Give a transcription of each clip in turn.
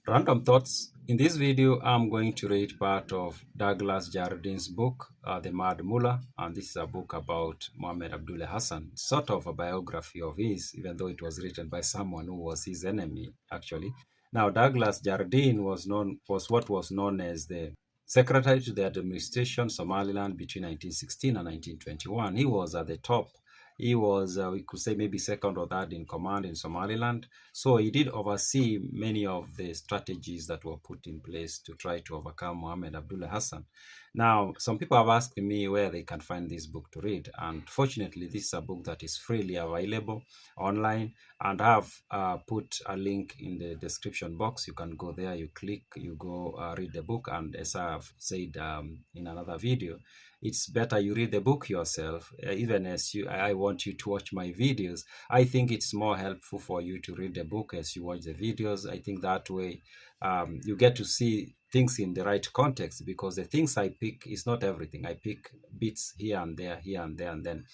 Random thoughts. In this video, I'm going to read part of Douglas Jardine's book, The Mad Mullah, and this is a book about Mohammed Abdullah Hassan, sort of a biography of his, even though it was written by someone who was his enemy, actually. Now, Douglas Jardine was what was known as the Secretary to the Administration Somaliland between 1916 and 1921. He was at the top. He was, we could say, maybe second or third in command in Somaliland. So he did oversee many of the strategies that were put in place to try to overcome Mohammed Abdullah Hassan. Now, some people have asked me where they can find this book to read. And fortunately, this is a book that is freely available online. And I have put a link in the description box. You can go there, you click, you go read the book. And as I've said in another video, it's better you read the book yourself, even as I want you to watch my videos. I think it's more helpful for you to read the book as you watch the videos. I think that way you get to see things in the right context, because the things I pick is not everything. I pick bits here and there, and then.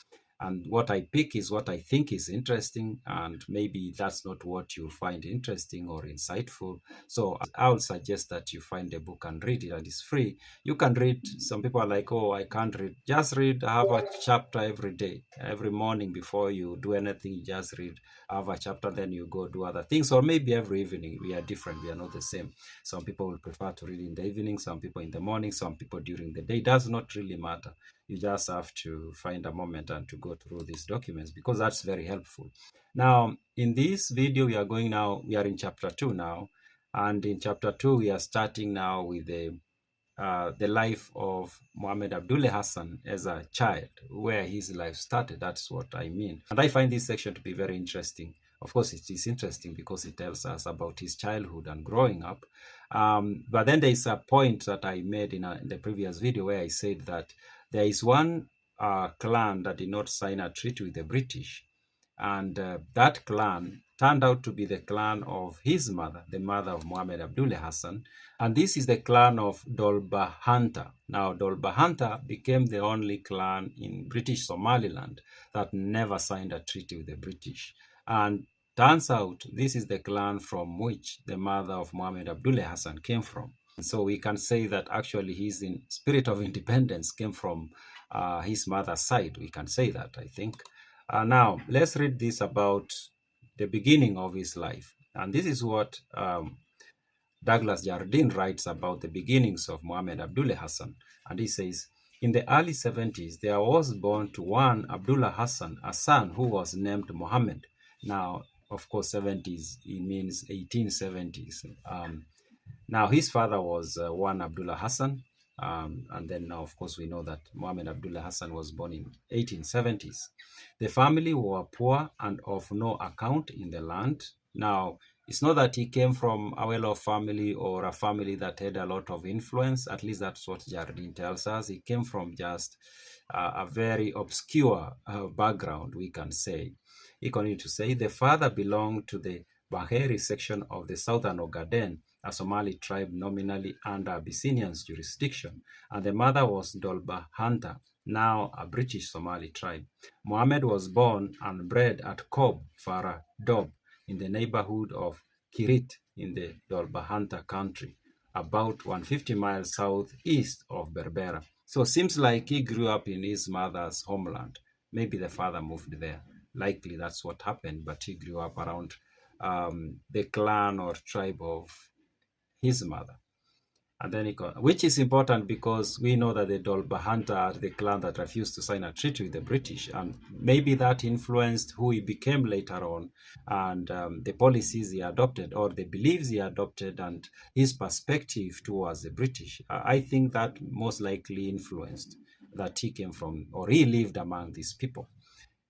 And what I pick is what I think is interesting, and maybe that's not what you'll find interesting or insightful. So I would suggest that you find a book and read it, and it's free. You can read. Some people are like, oh, I can't read. Just read, have a chapter every day. Every morning before you do anything, you just read, have a chapter, then you go do other things. Or maybe every evening. We are different. We are not the same. Some people will prefer to read in the evening, some people in the morning, some people during the day. It does not really matter. You just have to find a moment and to go through these documents, because that's very helpful. Now, in this video, we are in chapter 2 now. And in chapter 2, we are starting now with the life of Mohammed Abdullah Hassan as a child, where his life started. That's what I mean. And I find this section to be very interesting. Of course, it is interesting because it tells us about his childhood and growing up. But then there is a point that I made in the previous video where I said that there is one clan that did not sign a treaty with the British. And that clan turned out to be the clan of his mother, the mother of Mohammed Abdullah Hassan. And this is the clan of Dolbahanta. Now, Dolbahanta became the only clan in British Somaliland that never signed a treaty with the British. And turns out this is the clan from which the mother of Mohammed Abdullah Hassan came from. So we can say that actually his spirit of independence came from his mother's side. We can say that, I think. Now, let's read this about the beginning of his life. And this is what Douglas Jardine writes about the beginnings of Mohammed Abdullah Hassan. And he says, in the early 70s, there was born to one Abdullah Hassan, a son who was named Mohammed. Now, of course, 70s, it means 1870s. Now, his father was one Abdullah Hassan. And then now, of course, we know that Mohammed Abdullah Hassan was born in 1870s. The family were poor and of no account in the land. Now, it's not that he came from a well-off family or a family that had a lot of influence. At least that's what Jardine tells us. He came from just a very obscure background, we can say. He continued to say, the father belonged to the Baheri section of the southern Ogaden, a Somali tribe nominally under Abyssinian's jurisdiction, and the mother was Dolbahanta, now a British Somali tribe. Mohammed was born and bred at Kob, Farah Dob, in the neighborhood of Kirit in the Dolbahanta country, about 150 miles southeast of Berbera. So it seems like he grew up in his mother's homeland. Maybe the father moved there. Likely that's what happened, but he grew up around the clan or tribe of his mother. And then which is important because we know that the Dolbahanta are the clan that refused to sign a treaty with the British, and maybe that influenced who he became later on, and the policies he adopted or the beliefs he adopted and his perspective towards the British. I think that most likely influenced that he came from, or he lived among these people.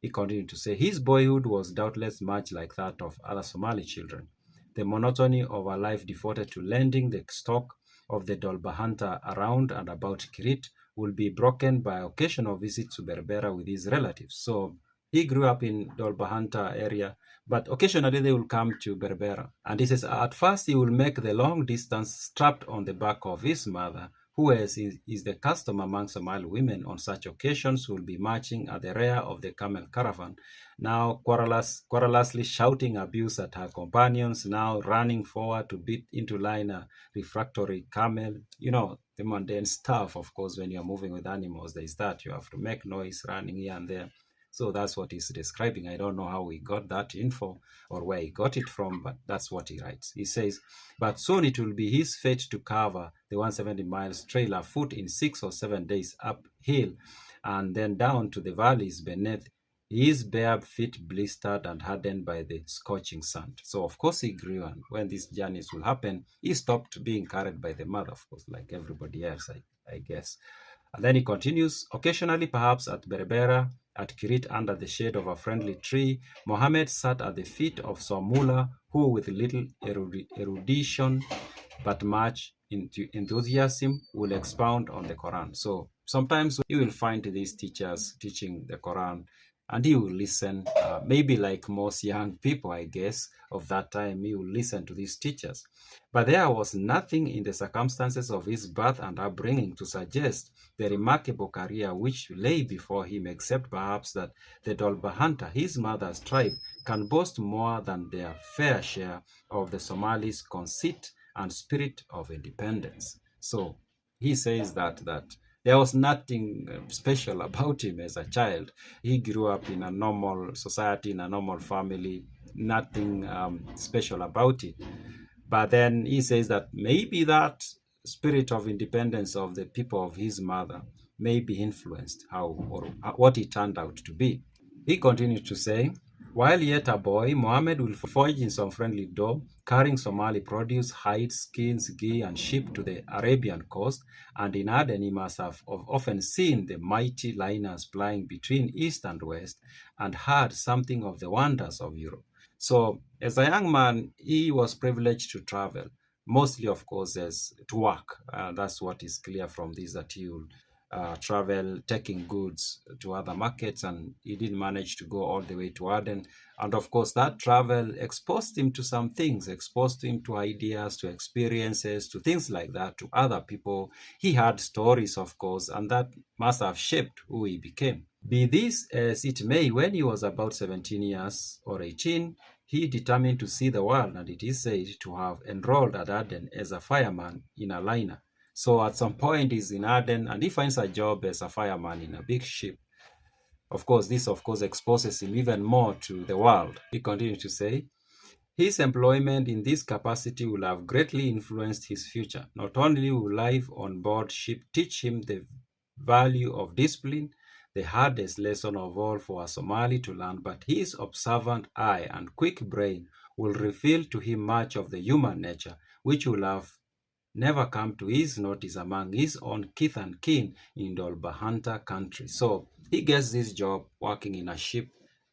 He continued to say, his boyhood was doubtless much like that of other Somali children. The monotony of a life devoted to lending the stock of the Dolbahanta around and about Kirit will be broken by occasional visits to Berbera with his relatives. So he grew up in Dolbahanta area, but occasionally they will come to Berbera. And he says, at first he will make the long distance strapped on the back of his mother, who is the custom among Somali women on such occasions, will be marching at the rear of the camel caravan, now querulously shouting abuse at her companions, now running forward to beat into line a refractory camel. You know, the mundane stuff, of course, when you're moving with animals, there's that. You have to make noise running here and there. So that's what he's describing. I don't know how he got that info or where he got it from, but that's what he writes. He says, but soon it will be his fate to cover the 170 miles trail afoot in 6 or 7 days uphill and then down to the valleys beneath, his bare feet blistered and hardened by the scorching sun. So of course he grew, and when these journeys will happen, he stopped being carried by the mother, of course, like everybody else, I guess. And then he continues, occasionally perhaps at Berbera, at Kirit under the shade of a friendly tree, Mohammed sat at the feet of some mullah who, with little erudition but much enthusiasm, will expound on the Quran. So sometimes you will find these teachers teaching the Quran, and he will listen, maybe like most young people, I guess, of that time, he will listen to these teachers. But there was nothing in the circumstances of his birth and upbringing to suggest the remarkable career which lay before him, except perhaps that the Dolba Hunter, his mother's tribe, can boast more than their fair share of the Somalis' conceit and spirit of independence. So he says that there was nothing special about him as a child. He grew up in a normal society, in a normal family, nothing special about it. But then he says that maybe that spirit of independence of the people of his mother may be influenced how or what he turned out to be. He continued to say, while yet a boy, Mohammed will forage in some friendly dough, carrying Somali produce, hides, skins, ghee, and sheep to the Arabian coast, and in Aden he must have often seen the mighty liners plying between east and west, and heard something of the wonders of Europe. So, as a young man, he was privileged to travel, mostly, of course, as to work. That's what is clear from this, that he will travel taking goods to other markets, and he didn't manage to go all the way to Aden. And of course, that travel exposed him to some things, exposed him to ideas, to experiences, to things like that, to other people. He had stories, of course, and that must have shaped who he became. Be this as it may, when he was about 17 years or 18, he determined to see the world, and it is said to have enrolled at Aden as a fireman in a liner. So at some point he's in Aden and he finds a job as a fireman in a big ship. Of course, this exposes him even more to the world. He continues to say, his employment in this capacity will have greatly influenced his future. Not only will life on board ship teach him the value of discipline, the hardest lesson of all for a Somali to learn, but his observant eye and quick brain will reveal to him much of the human nature, which will have never come to his notice among his own kith and kin in Dolbahanta country. So he gets this job working in a ship.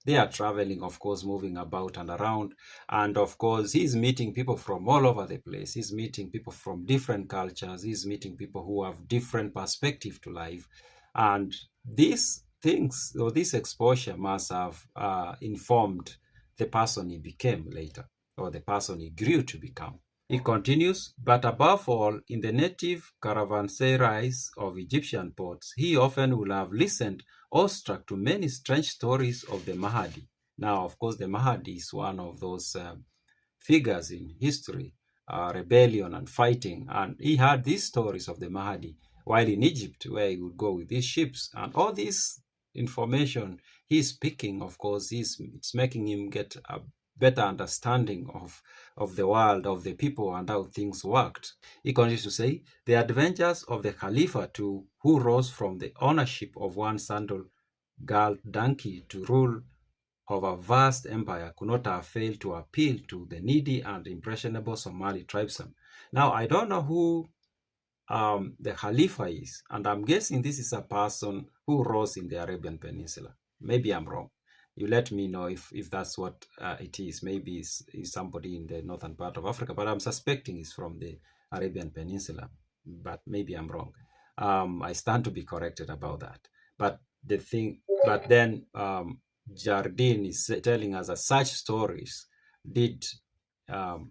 They are traveling, of course, moving about and around. And of course, he's meeting people from all over the place. He's meeting people from different cultures. He's meeting people who have different perspective to life. And these things, or this exposure must have informed the person he became later, or the person he grew to become. He continues, but above all, in the native caravanserais of Egyptian ports, he often will have listened, awestruck, to many strange stories of the Mahdi. Now, of course, the Mahdi is one of those figures in history, rebellion and fighting, and he had these stories of the Mahdi while in Egypt, where he would go with these ships, and all this information he's speaking, of course, it's making him get a better understanding of the world, of the people, and how things worked. He continues to say, the adventures of the Khalifa too, who rose from the ownership of one sandal girl donkey to rule of a vast empire, could not have failed to appeal to the needy and impressionable Somali tribesmen. Now, I don't know who the Khalifa is, and I'm guessing this is a person who rose in the Arabian Peninsula. Maybe I'm wrong. You let me know if that's what it is. Maybe it's somebody in the northern part of Africa, but I'm suspecting it's from the Arabian Peninsula. But maybe I'm wrong. I stand to be corrected about that. But then Jardine is telling us that such stories did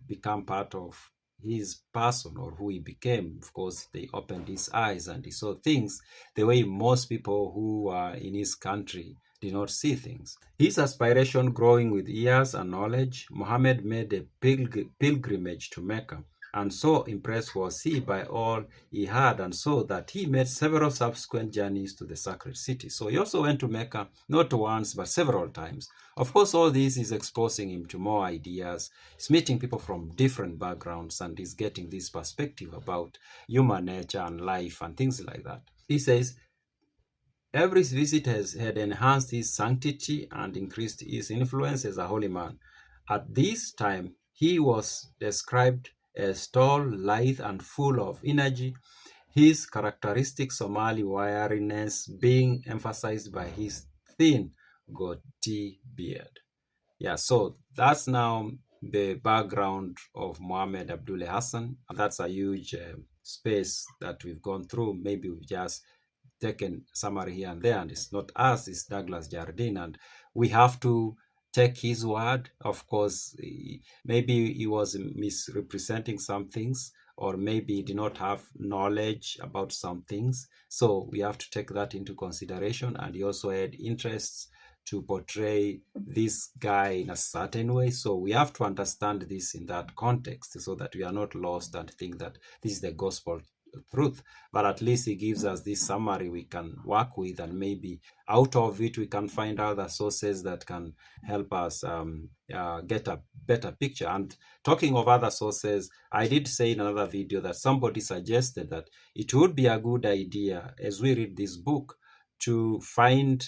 become part of his person or who he became. Of course, they opened his eyes and he saw things the way most people who are in his country did not see things. His aspiration growing with years and knowledge, Muhammad made a pilgrimage to Mecca, and so impressed was he by all he had and saw that he made several subsequent journeys to the sacred city. So he also went to Mecca, not once, but several times. Of course, all this is exposing him to more ideas. He's meeting people from different backgrounds and he's getting this perspective about human nature and life and things like that. He says, every visit had enhanced his sanctity and increased his influence as a holy man. At this time, he was described as tall, lithe, and full of energy, his characteristic Somali wiriness being emphasized by his thin goatee beard. Yeah, so that's now the background of Mohammed Abdullah Hassan. That's a huge space that we've gone through. Maybe we've just taken summary here and there, and it's not us, it's Douglas Jardine, and we have to take his word. Of course, maybe he was misrepresenting some things, or maybe he did not have knowledge about some things, so we have to take that into consideration. And he also had interests to portray this guy in a certain way, so we have to understand this in that context so that we are not lost and think that this is the gospel truth. But at least he gives us this summary we can work with, and maybe out of it we can find other sources that can help us get a better picture. And talking of other sources, I did say in another video that somebody suggested that it would be a good idea as we read this book to find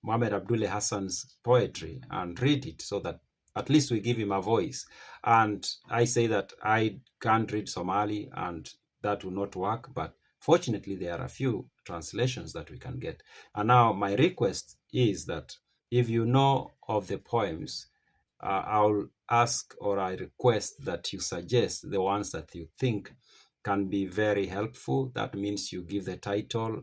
Mohammed Abdullah Hassan's poetry and read it so that at least we give him a voice. And I say that I can't read Somali and that will not work, but fortunately there are a few translations that we can get. And now my request is that if you know of the poems, I'll ask, or I request that you suggest the ones that you think can be very helpful. That means you give the title,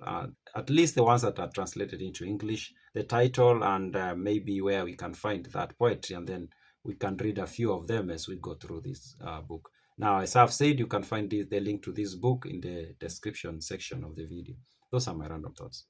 at least the ones that are translated into English, the title, and maybe where we can find that poetry, and then we can read a few of them as we go through this book. Now, as I've said, you can find the link to this book in the description section of the video. Those are my random thoughts.